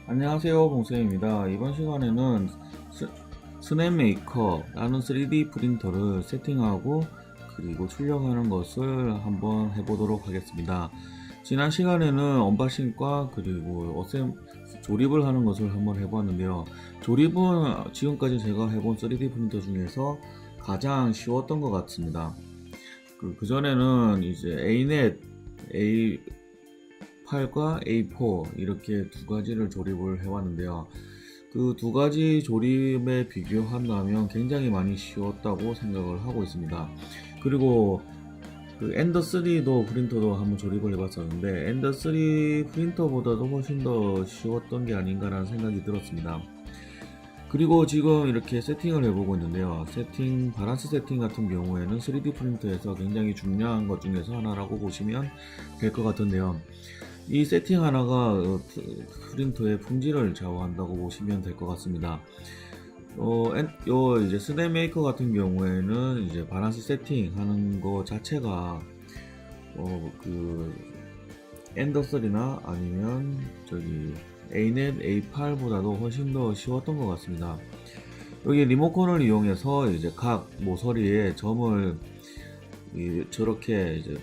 안녕하세요, 봉쌤입니다. 이번 시간에는 스냅메이커라는 3D 프린터를 세팅하고 그리고 출력하는 것을 한번 해보도록 하겠습니다. 지난 시간에는 언박싱과 그리고 조립을 하는 것을 한번 해보았는데요. 조립은 지금까지 제가 해본 3D 프린터 중에서 가장 쉬웠던 것 같습니다. 그전에는 이제 A넷, A8과 A4 이렇게 두 가지를 조립을 해왔는데요. 그 두 가지 조립에 비교한다면 굉장히 많이 쉬웠다고 생각을 하고 있습니다. 그리고 그 엔더3도 프린터도 한번 조립을 해봤었는데 엔더3 프린터보다도 훨씬 더 쉬웠던 게 아닌가라는 생각이 들었습니다. 그리고 지금 이렇게 세팅을 해보고 있는데요. 바란스 세팅 같은 경우에는 3D 프린터에서 굉장히 중요한 것 중에서 하나라고 보시면 될 것 같은데요. 이 세팅 하나가 프린터의 품질을 좌우한다고 보시면 될 것 같습니다. 이제 스냅메이커 같은 경우에는 이제 바란스 세팅하는 거 자체가 그 엔더3나 아니면 A넷, A8보다도 훨씬 더 쉬웠던 것 같습니다. 여기 리모컨을 이용해서 이제 각 모서리에 점을 저렇게 이제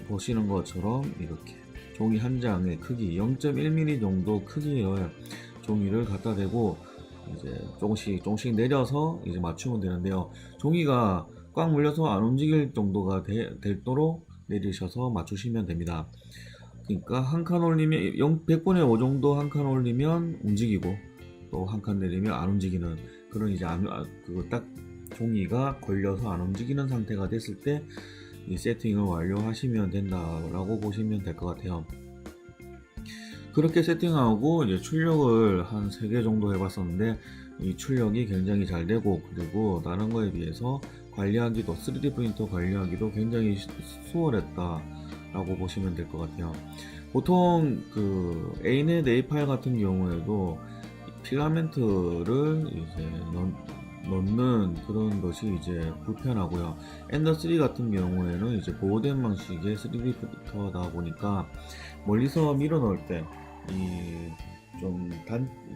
보시는 것처럼 이렇게 종이 한 장의 크기 0.1mm 정도 크기의 종이를 갖다 대고 이제 조금씩 내려서 이제 맞추면 되는데요. 종이가 꽉 물려서 안 움직일 정도가 되도록 내리셔서 맞추시면 됩니다. 그러니까 한 칸 올리면 100분의 5 정도 한 칸 올리면 움직이고 또 한 칸 내리면 안 움직이는 그런 이제 딱 종이가 걸려서 안 움직이는 상태가 됐을 때 이 세팅을 완료하시면 된다라고 보시면 될 것 같아요. 그렇게 세팅하고 이제 출력을 한 3개 정도 해봤었는데 이 출력이 굉장히 잘 되고 그리고 다른 거에 비해서 관리하기도 3D 프린터 관리하기도 굉장히 수월했다 라고 보시면 될 것 같아요. 보통 그 A넷 A8 같은 경우에도 필라멘트를 이제 넣는 그런 것이 이제 불편하고요. 엔더3 같은 경우에는 이제 보호된 방식의 3D 프린터다 보니까 멀리서 밀어 넣을 때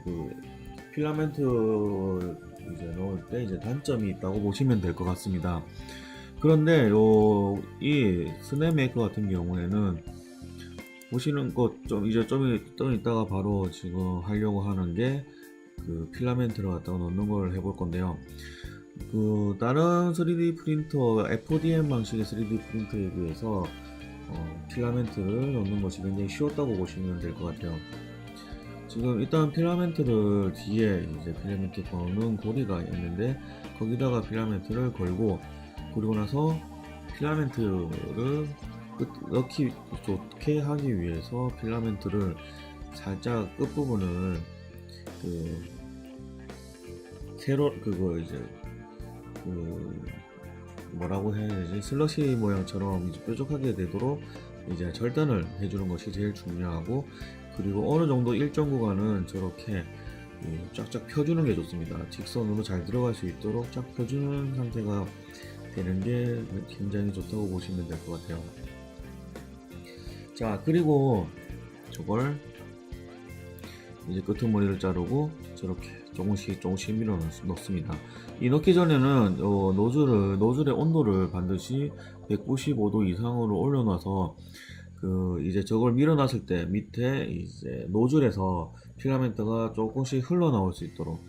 그 필라멘트 이제 넣을 때 이제 단점이 있다고 보시면 될 것 같습니다. 그런데 이 스냅메이커 같은 경우에는 보시는 것 좀 이따가 바로 지금 하려고 하는 게 그 필라멘트를 갖다가 넣는 걸 해볼 건데요. 그 다른 3D 프린터 FDM 방식의 3D 프린터에 비해서 필라멘트를 넣는 것이 굉장히 쉬웠다고 보시면 될 것 같아요. 지금 일단 필라멘트를 뒤에 이제 필라멘트 거는 고리가 있는데 거기다가 필라멘트를 걸고 그리고 나서 필라멘트를 넣기 좋게 하기 위해서 필라멘트를 살짝 끝부분을 뭐라고 해야 되지? 슬러시 모양처럼 이제 뾰족하게 되도록 이제 절단을 해주는 것이 제일 중요하고 그리고 어느 정도 일정 구간은 저렇게 쫙쫙 펴주는 게 좋습니다. 직선으로 잘 들어갈 수 있도록 쫙 펴주는 상태가 되는 게 굉장히 좋다고 보시면 될 것 같아요. 자, 그리고 저걸 이제 끄트머리를 자르고 저렇게 조금씩 밀어 넣습니다. 이 넣기 전에는 노즐의 온도를 반드시 195도 이상으로 올려놔서 이제 저걸 밀어놨을 때 밑에 이제 노즐에서 필라멘트가 조금씩 흘러나올 수 있도록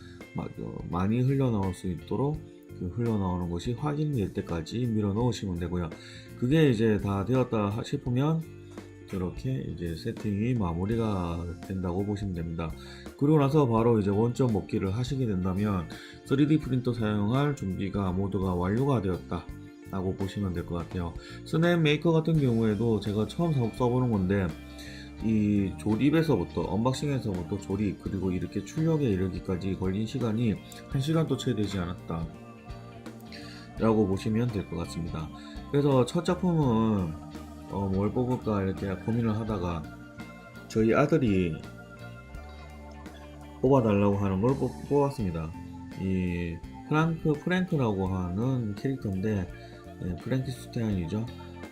많이 흘러나올 수 있도록 흘러나오는 것이 확인될 때까지 밀어 넣으시면 되고요. 그게 이제 다 되었다 싶으면 저렇게 이제 세팅이 마무리가 된다고 보시면 됩니다. 그리고 나서 바로 이제 원점 복귀를 하시게 된다면 3D 프린터 사용할 준비가 모두가 완료가 되었다 라고 보시면 될 것 같아요. 스냅메이커 같은 경우에도 제가 처음 써보는 건데 이 조립에서부터 언박싱에서부터 조립 그리고 이렇게 출력에 이르기까지 걸린 시간이 1시간도 채 되지 않았다 라고 보시면 될 것 같습니다. 그래서 첫 작품은 뭘 뽑을까 이렇게 고민을 하다가 저희 아들이 뽑아달라고 하는 걸 뽑았습니다. 이 프랭크라고 하는 캐릭터인데 프랭키스타인이죠.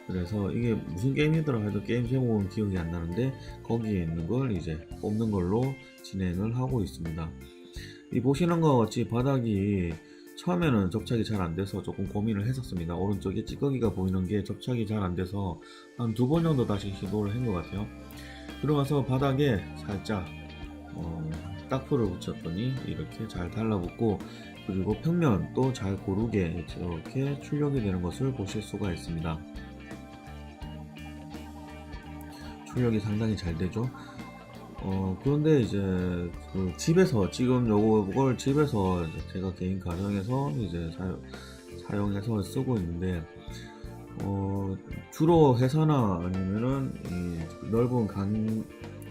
그래서 이게 무슨 게임이더라 해도 게임 제목은 기억이 안 나는데 거기에 있는 걸 이제 뽑는 걸로 진행을 하고 있습니다. 이 보시는 것과 같이 바닥이 처음에는 접착이 잘 안돼서 조금 고민을 했었습니다. 오른쪽에 찌꺼기가 보이는 게 접착이 잘 안돼서 한 2번 정도 다시 시도를 한 것 같아요. 들어가서 바닥에 살짝 딱풀을 붙였더니 이렇게 잘 달라붙고, 그리고 평면도 잘 고르게 이렇게 출력이 되는 것을 보실 수가 있습니다. 출력이 상당히 잘 되죠. 그런데 이제 집에서 지금 요걸 집에서 제가 개인 가정에서 이제 사용해서 쓰고 있는데, 주로 회사나 아니면은 이 넓은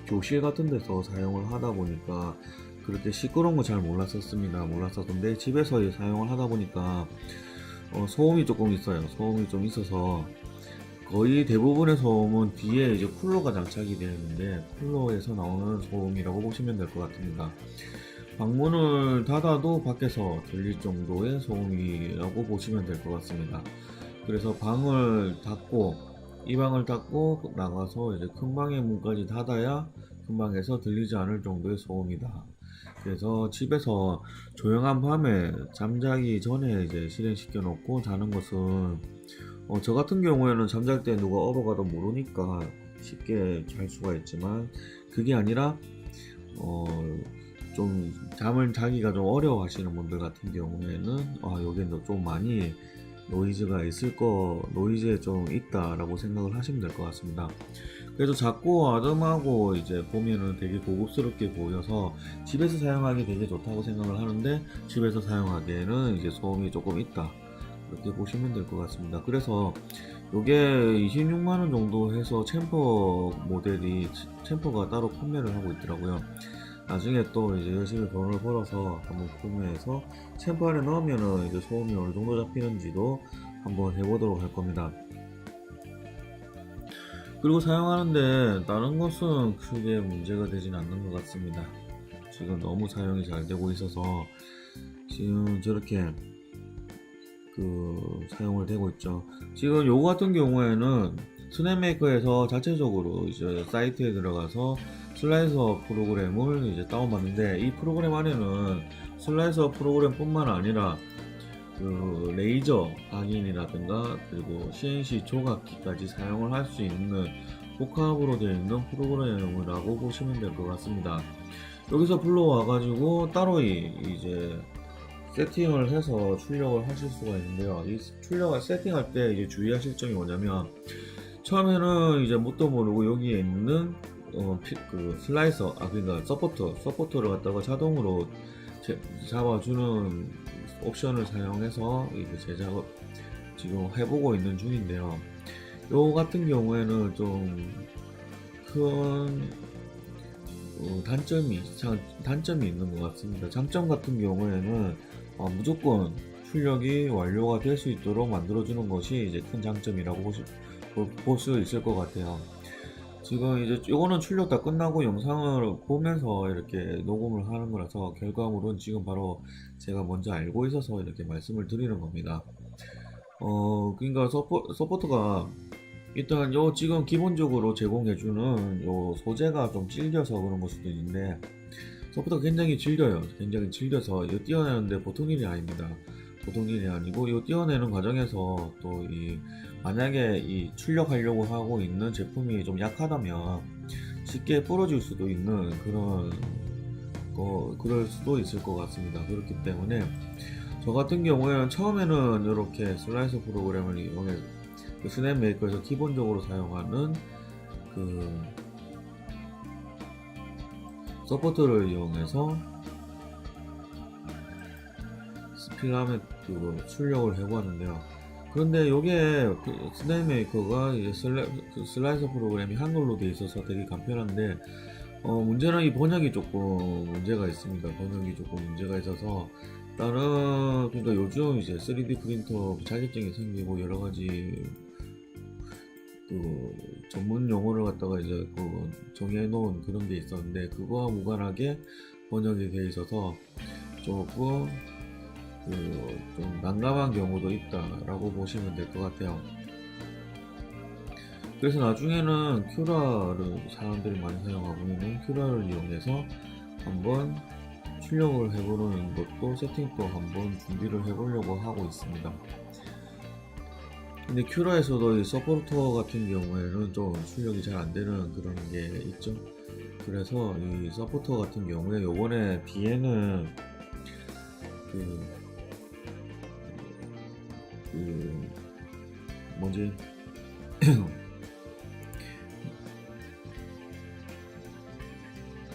교실 같은 데서 사용을 하다 보니까 그렇게 시끄러운 거 잘 몰랐었는데 집에서 사용을 하다 보니까 소음이 조금 있어요. 소음이 좀 있어서 거의 대부분의 소음은 뒤에 이제 쿨러가 장착이 되어 있는데 쿨러에서 나오는 소음이라고 보시면 될 것 같습니다. 방문을 닫아도 밖에서 들릴 정도의 소음이라고 보시면 될 것 같습니다. 그래서 이 방을 닫고 나가서 이제 큰 방의 문까지 닫아야 큰 방에서 들리지 않을 정도의 소음이다. 그래서 집에서 조용한 밤에 잠자기 전에 이제 실행시켜 놓고 자는 것은 저 같은 경우에는 잠잘 때 누가 업어가도 모르니까 쉽게 잘 수가 있지만, 그게 아니라 좀 잠을 자기가 좀 어려워 하시는 분들 같은 경우에는 여기는 좀 많이 노이즈에 좀 있다라고 생각을 하시면 될 것 같습니다. 그래도 작고 아담하고 이제 보면은 되게 고급스럽게 보여서 집에서 사용하기 되게 좋다고 생각을 하는데, 집에서 사용하기에는 이제 소음이 조금 있다, 이렇게 보시면 될 것 같습니다. 그래서 요게 26만원 정도 해서 챔퍼가 따로 판매를 하고 있더라고요. 나중에 또 이제 열심히 돈을 벌어서 한번 구매해서 챔퍼 안에 넣으면은 이제 소음이 어느 정도 잡히는지도 한번 해보도록 할 겁니다. 그리고 사용하는데 다른 것은 크게 문제가 되진 않는 것 같습니다. 지금 너무 사용이 잘 되고 있어서 지금 저렇게 사용을 되고 있죠. 지금 요거 같은 경우에는 스냅메이커에서 자체적으로 이제 사이트에 들어가서 슬라이서 프로그램을 이제 다운받는데, 이 프로그램 안에는 슬라이서 프로그램 뿐만 아니라 레이저 각인이라든가 그리고 CNC 조각기까지 사용을 할 수 있는 복합으로 되어 있는 프로그램이라고 보시면 될 것 같습니다. 여기서 불러와 가지고 따로 이제 세팅을 해서 출력을 하실 수가 있는데요. 이 출력을 세팅할 때 이제 주의하실 점이 뭐냐면, 처음에는 이제 뭣도 모르고 여기에 있는 슬라이서, 그러니까 서포터를 갖다가 자동으로 잡아주는 옵션을 사용해서 이제 제작을 지금 해보고 있는 중인데요. 요 같은 경우에는 좀 큰 단점이 있는 것 같습니다. 장점 같은 경우에는 무조건 출력이 완료가 될 수 있도록 만들어주는 것이 이제 큰 장점이라고 볼 수 있을 것 같아요. 지금 이제 요거는 출력 다 끝나고 영상을 보면서 이렇게 녹음을 하는 거라서 결과물은 지금 바로 제가 먼저 알고 있어서 이렇게 말씀을 드리는 겁니다. 그러니까 서포터가 일단 지금 기본적으로 제공해주는 요 소재가 좀 질겨서 그런 걸 수도 있는데, 서포터가 굉장히 질겨서 이거 띄어내는데 보통 일이 아닙니다. 보통 일이 아니고, 이 띄어내는 과정에서 또 만약에 이 출력하려고 하고 있는 제품이 좀 약하다면 쉽게 부러질 수도 있는 그럴 수도 있을 것 같습니다. 그렇기 때문에 저 같은 경우에는 처음에는 이렇게 슬라이서 프로그램을 이용해서 스냅메이커에서 기본적으로 사용하는 서포터를 이용해서 스필라멧 출력을 해보았는데요. 그런데 요게 스냅메이커가 슬라이서 프로그램이 한글로 되어 있어서 되게 간편한데, 문제는 이 번역이 조금 문제가 있습니다. 번역이 조금 문제가 있어서 그러니까 요즘 이제 3D 프린터 자격증이 생기고 여러 가지 전문 용어를 갖다가 이제 정해 놓은 그런 게 있었는데, 그거와 무관하게 번역이 되어 있어서 조금 좀 난감한 경우도 있다라고 보시면 될 것 같아요. 그래서 나중에는 큐라를 사람들이 많이 사용하고 있는 큐라를 이용해서 한번 출력을 해보는 것도 세팅도 한번 준비를 해보려고 하고 있습니다. 근데 큐라에서도 이 서포터 같은 경우에는 좀 출력이 잘 안되는 그런 게 있죠. 그래서 이 서포터 같은 경우에 요번에 뒤에는 뭐지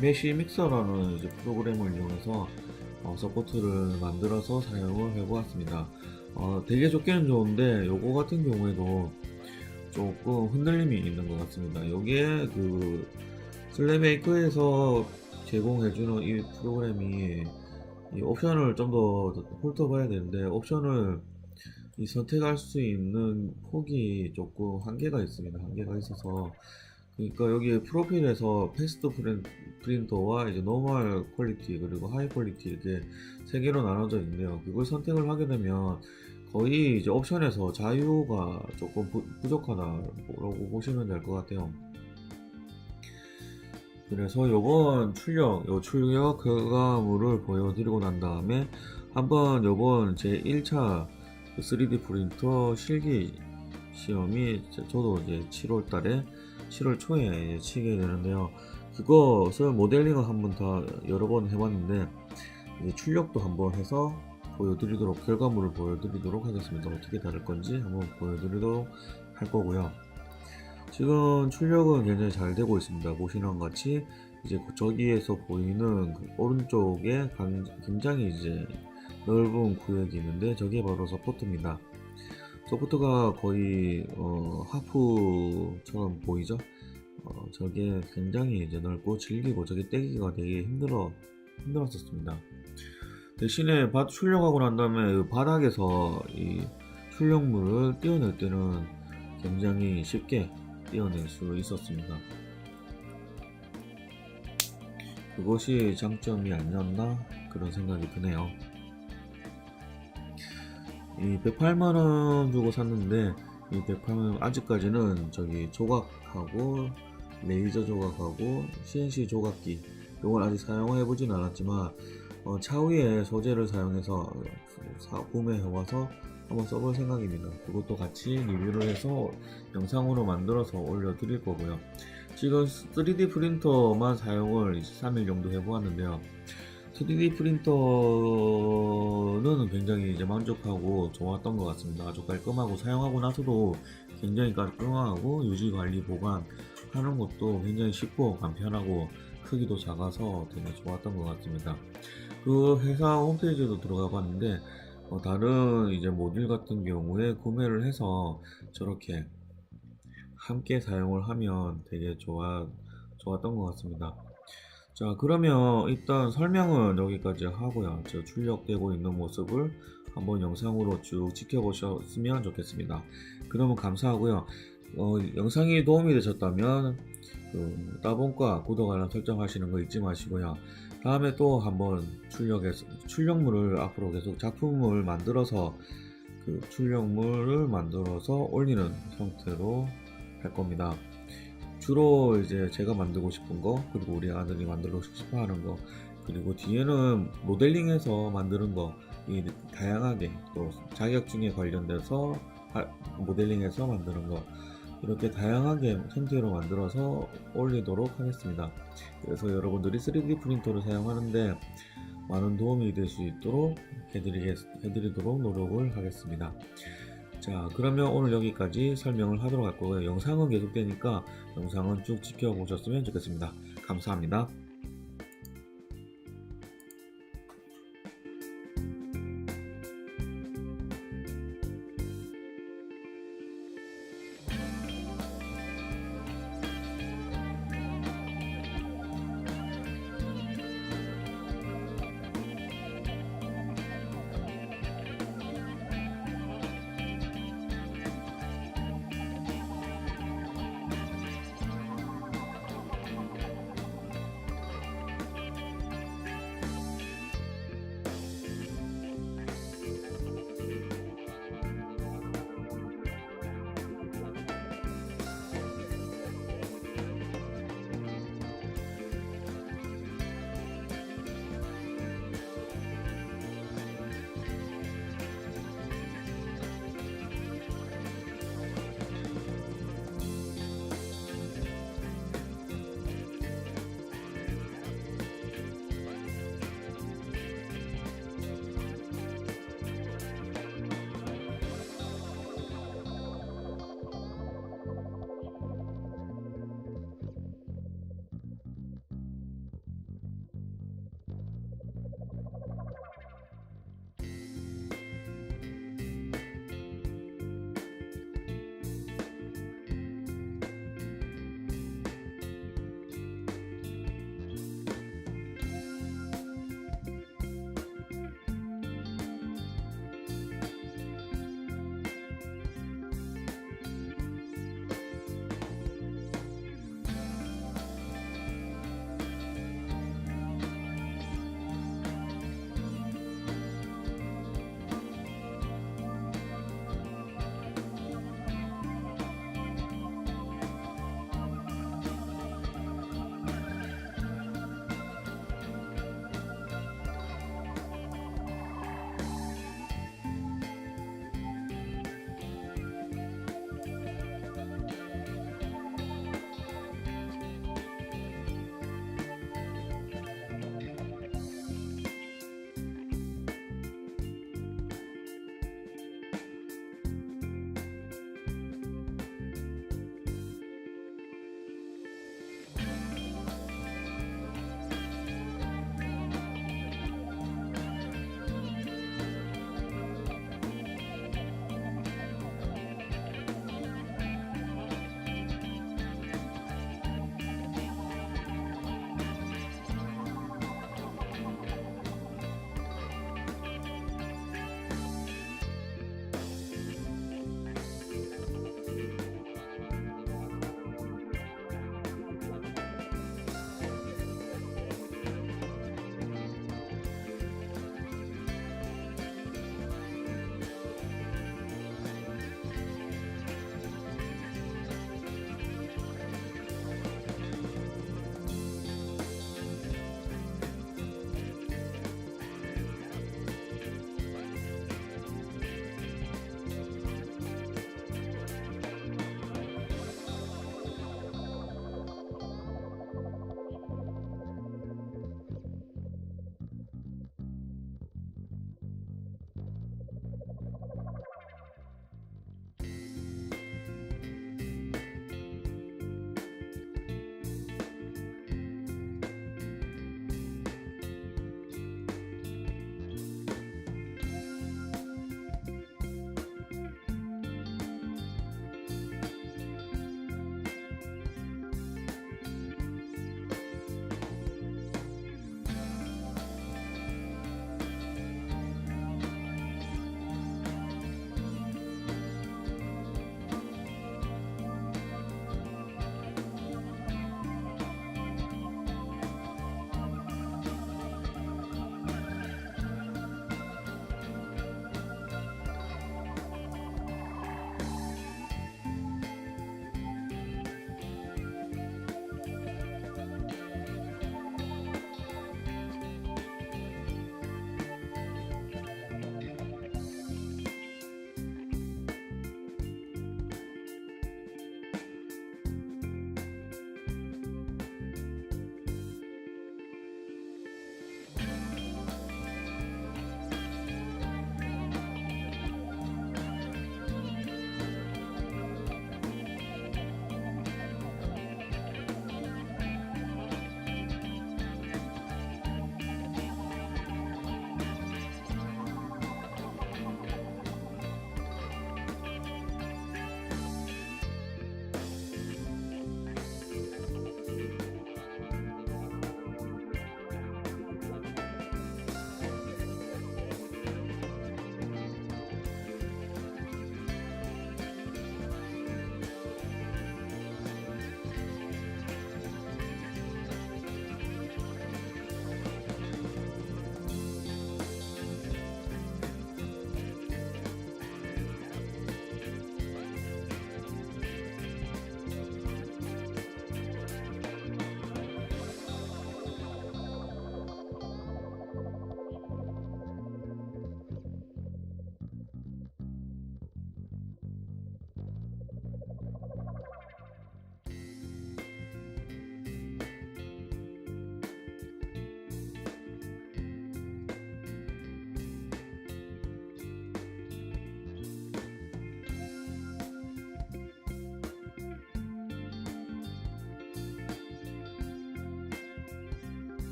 메시 믹서라는 이제 프로그램을 이용해서 서포트를 만들어서 사용을 해보았습니다. 되게 좋기는 좋은데 요거 같은 경우에도 조금 흔들림이 있는 것 같습니다. 여기에 그 슬랩메이커에서 제공해주는 이 프로그램이 이 옵션을 좀 더 훑어봐야 되는데, 옵션을 선택할 수 있는 폭이 조금 한계가 있습니다. 한계가 있어서, 그러니까 여기 프로필에서 패스트 프린터와 이제 노멀 퀄리티 그리고 하이 퀄리티 이렇게 세 개로 나눠져 있는데요. 그걸 선택을 하게 되면 거의 이제 옵션에서 자유가 조금 부족하다라고 보시면 될 것 같아요. 그래서 요번 출력 결과물을 보여드리고 난 다음에 한번 요번 제 1차 3D 프린터 실기 시험이 저도 이제 7월 초에 치게 되는데요. 그것을 모델링을 한번 다 여러 번 해봤는데, 이제 출력도 한번 해서 결과물을 보여드리도록 하겠습니다. 어떻게 다를 건지 한번 보여드리도록 할 거고요. 지금 출력은 굉장히 잘 되고 있습니다. 보시는 것 같이 이제 저기에서 보이는 그 오른쪽에 굉장히 이제 넓은 구역이 있는데, 저게 바로 서포트입니다. 서포트가 거의 하프처럼 보이죠? 저게 굉장히 이제 넓고 질기고 저게 떼기가 되게 힘들었었습니다. 대신에 출력하고 난 다음에 바닥에서 이 출력물을 떼어낼 때는 굉장히 쉽게 떼어낼 수 있었습니다. 그것이 장점이 아니었나 그런 생각이 드네요. 이 108만원 주고 샀는데, 이 108만원 아직까지는 저기 조각하고 레이저 조각하고 CNC 조각기 이걸 아직 사용해 보진 않았지만 차후에 소재를 사용해서 구매해 와서 한번 써볼 생각입니다. 그것도 같이 리뷰를 해서 영상으로 만들어서 올려 드릴 거고요. 지금 3D 프린터만 사용을 3일 정도 해 보았는데요. 3D 프린터는 굉장히 이제 만족하고 좋았던 것 같습니다. 아주 깔끔하고 사용하고 나서도 굉장히 깔끔하고 유지 관리 보관 하는 것도 굉장히 쉽고 간편하고 크기도 작아서 되게 좋았던 것 같습니다. 그 회사 홈페이지에도 들어가 봤는데 다른 이제 모듈 같은 경우에 구매를 해서 저렇게 함께 사용을 하면 되게 좋았던 것 같습니다. 자, 그러면 일단 설명은 여기까지 하고요. 저 출력되고 있는 모습을 한번 영상으로 쭉 지켜보셨으면 좋겠습니다. 그러면 감사하고요. 영상이 도움이 되셨다면 따봉과 구독 알람 설정하시는 거 잊지 마시고요. 다음에 또 한번 출력물을 앞으로 계속 작품을 만들어서 출력물을 만들어서 올리는 형태로 할 겁니다. 주로 이제 제가 만들고 싶은 거, 그리고 우리 아들이 만들고 싶어 하는 거, 그리고 뒤에는 모델링해서 만드는 거, 다양하게 또 자격증에 관련돼서 모델링해서 만드는 거, 이렇게 다양하게 형태로 만들어서 올리도록 하겠습니다. 그래서 여러분들이 3D 프린터를 사용하는데 많은 도움이 될 수 있도록 해드리도록 노력을 하겠습니다. 자, 그러면 오늘 여기까지 설명을 하도록 할 거고요. 영상은 계속되니까 영상은 쭉 지켜보셨으면 좋겠습니다. 감사합니다.